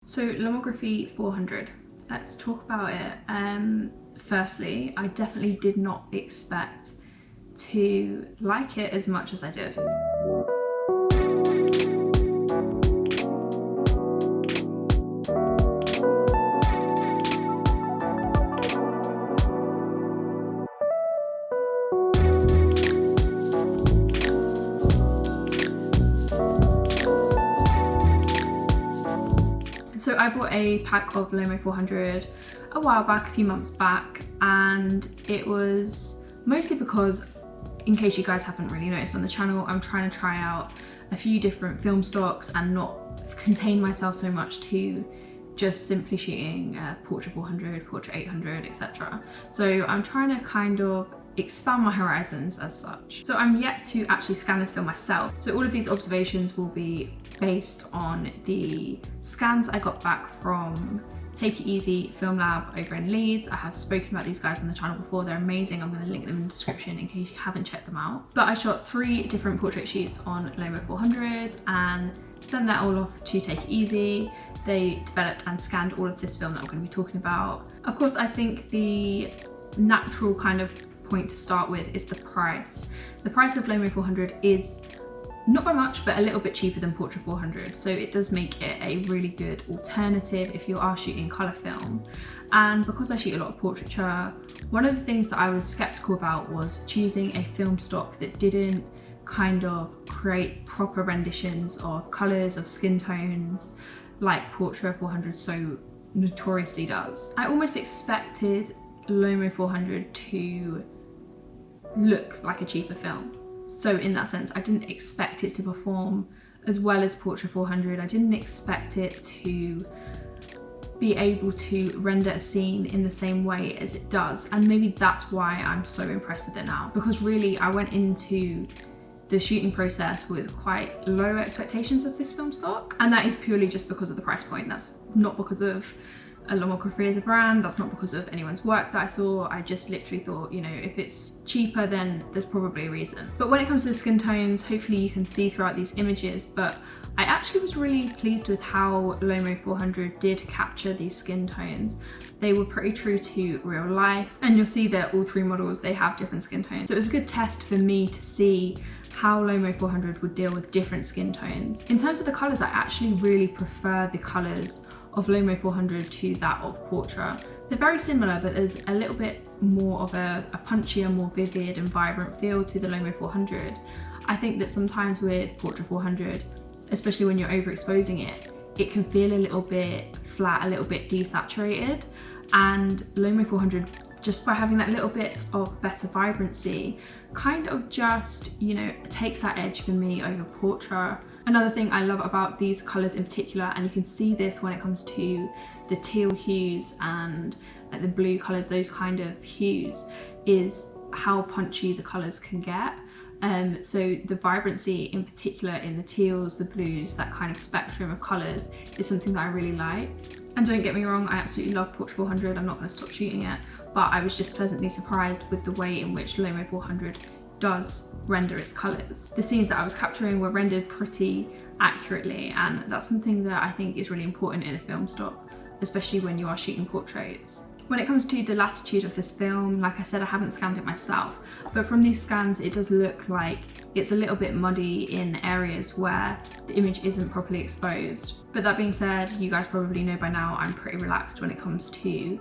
So Lomography 400, let's talk about it. Firstly, I definitely did not expect to like it as much as I did. So I bought a pack of Lomo 400 a while back, a few months back, and it was mostly because, in case you guys haven't really noticed on the channel, I'm trying to try out a few different film stocks and not contain myself so much to just simply shooting Portrait 400, Portrait 800, etc. So I'm trying to kind of expand my horizons as such. So I'm yet to actually scan this film myself. So all of these observations will be based on the scans I got back from Take It Easy Film Lab over in Leeds. I have spoken about these guys on the channel before. They're amazing. I'm going to link them in the description in case you haven't checked them out. But I shot 3 different portrait shoots on Lomo 400 and sent that all off to Take It Easy. They developed and scanned all of this film that I'm going to be talking about. Of course, I think the natural kind of point to start with is the price. The price of Lomo 400 is not by much, but a little bit cheaper than Portrait 400. So it does make it a really good alternative if you are shooting colour film. And because I shoot a lot of portraiture, one of the things that I was skeptical about was choosing a film stock that didn't kind of create proper renditions of colours, of skin tones, like Portrait 400 so notoriously does. I almost expected Lomo 400 to look like a cheaper film. So in that sense, I didn't expect it to perform as well as Portrait 400. I didn't expect it to be able to render a scene in the same way as it does. And maybe that's why I'm so impressed with it now, because really I went into the shooting process with quite low expectations of this film stock. And that is purely just because of the price point. That's not because of a Lomography as a brand, that's not because of anyone's work that I saw. I just literally thought, you know, if it's cheaper, then there's probably a reason. But when it comes to the skin tones, hopefully you can see throughout these images, but I actually was really pleased with how Lomo 400 did capture these skin tones. They were pretty true to real life, and you'll see that all 3 models, they have different skin tones. So it was a good test for me to see how Lomo 400 would deal with different skin tones. In terms of the colours, I actually really prefer the colours of Lomo 400 to that of Portrait. They're very similar, but there's a little bit more of a punchier, more vivid and vibrant feel to the Lomo 400. I think that sometimes with Portrait 400, especially when you're overexposing it, it can feel a little bit flat, a little bit desaturated. And Lomo 400, just by having that little bit of better vibrancy, kind of just, you know, takes that edge for me over Portrait. Another thing I love about these colours in particular, and you can see this when it comes to the teal hues and like the blue colours, those kind of hues, is how punchy the colours can get. So the vibrancy in particular in the teals, the blues, that kind of spectrum of colours is something that I really like. And don't get me wrong, I absolutely love Portrait 400, I'm not going to stop shooting it, but I was just pleasantly surprised with the way in which Lomo 400 does render its colours. The scenes that I was capturing were rendered pretty accurately, and that's something that I think is really important in a film stock, especially when you are shooting portraits. When it comes to the latitude of this film, like I said, I haven't scanned it myself, but from these scans it does look like it's a little bit muddy in areas where the image isn't properly exposed. But that being said, you guys probably know by now I'm pretty relaxed when it comes to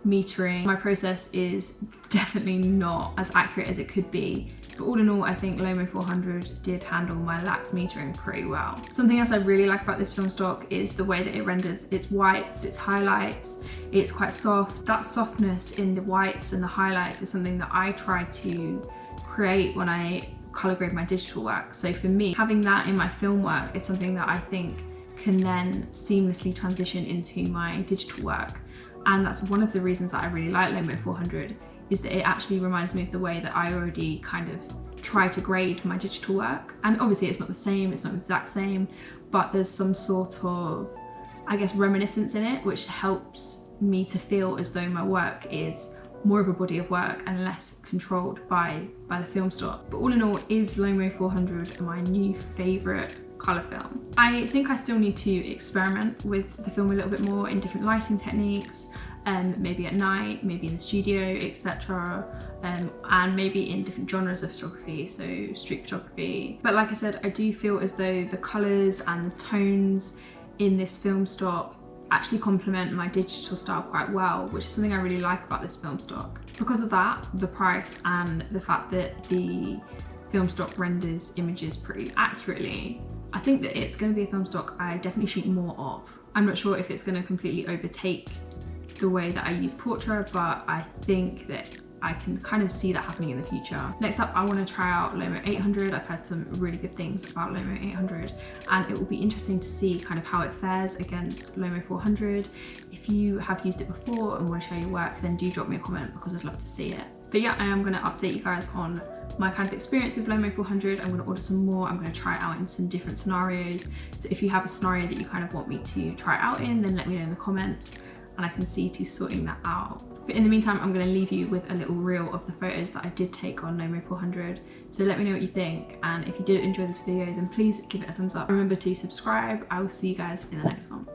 metering. My process is definitely not as accurate as it could be, but all in all, I think Lomo 400 did handle my lax metering pretty well. Something else I really like about this film stock is the way that it renders its whites, its highlights. It's quite soft. That softness in the whites and the highlights is something that I try to create when I colour grade my digital work. So for me, having that in my film work is something that I think can then seamlessly transition into my digital work. And that's one of the reasons that I really like Lomo 400, is that it actually reminds me of the way that I already kind of try to grade my digital work. And obviously it's not the same, it's not the exact same, but there's some sort of, I guess, reminiscence in it, which helps me to feel as though my work is more of a body of work and less controlled by the film stock. But all in all, is Lomo 400 my new favourite colour film? I think I still need to experiment with the film a little bit more in different lighting techniques, maybe at night, maybe in the studio, etc. And maybe in different genres of photography, so street photography. But like I said, I do feel as though the colours and the tones in this film stock actually complement my digital style quite well, which is something I really like about this film stock. Because of that, the price and the fact that the film stock renders images pretty accurately, I think that it's going to be a film stock I definitely shoot more of. I'm not sure if it's going to completely overtake the way that I use Portra, but I think that I can kind of see that happening in the future. Next up, I want to try out Lomo 800. I've heard some really good things about Lomo 800, and it will be interesting to see kind of how it fares against Lomo 400. If you have used it before and want to share your work, then do drop me a comment because I'd love to see it. But yeah, I am going to update you guys on my kind of experience with Lomo 400. I'm going to order some more. I'm going to try it out in some different scenarios. So if you have a scenario that you kind of want me to try it out in, then let me know in the comments and I can see to sorting that out. But in the meantime, I'm going to leave you with a little reel of the photos that I did take on Lomo 400. So let me know what you think, and if you did enjoy this video, then please give it a thumbs up. Remember to subscribe. I will see you guys in the next one.